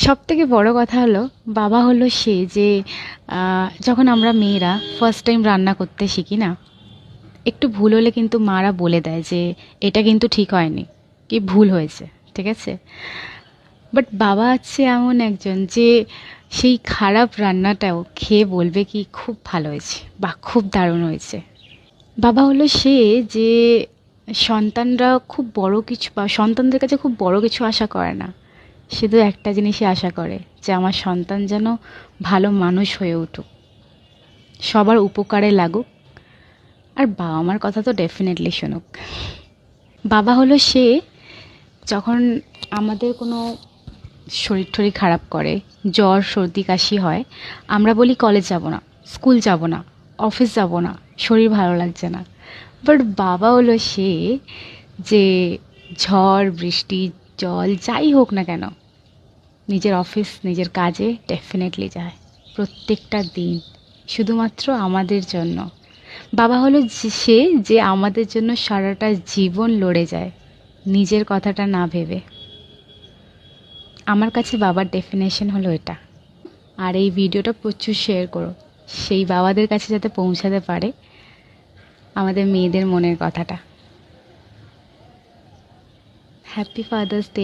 সবথেকে বড় কথা হলো, বাবা হলো সে যে যখন আমরা মেয়েরা ফার্স্ট টাইম রান্না করতে শিখি না, একটু ভুল হলে কিন্তু মারা বলে দেয় যে এটা কিন্তু ঠিক হয়নি, কি ভুল হয়েছে, ঠিক আছে। বাট বাবা হচ্ছে এমন একজন যে সেই খারাপ রান্নাটাও খেয়ে বলবে কি খুব ভালো হয়েছে বা খুব দারুণ হয়েছে। বাবা হলো সে যে সন্তানরা খুব বড় কিছু বা সন্তানদের কাছে খুব বড় কিছু আশা করে না, শুধু একটা জিনিসই আশা করে যে আমার সন্তান যেন ভালো মানুষ হয়ে উঠুক, সবার উপকারে লাগুক, আর বাবা মার কথা তো ডেফিনেটলি শুনুক। বাবা হলো সে যখন আমাদের কোনো শরীর টরীর খারাপ করে, জ্বর সর্দি কাশি হয়, আমরা বলি কলেজ যাব না, স্কুল যাব না, অফিস যাব না, শরীর ভালো লাগছে না। বাট বাবা হলো সে যে ঝড় বৃষ্টি জল যাই হোক না কেন নিজের অফিস নিজের কাজে ডেফিনেটলি যায়, প্রত্যেকটা দিন, শুধুমাত্র আমাদের জন্য। বাবা হলো সে যে আমাদের জন্য সারাটা জীবন লড়ে যায়, নিজের কথাটা না ভেবে। আমার কাছে বাবার ডেফিনেশন হলো এটা। আর এই ভিডিওটা প্রচুর শেয়ার করো, সেই বাবাদের কাছে যাতে পৌঁছাতে পারে আমাদের মেয়েদের মনের কথাটা। Happy father's day.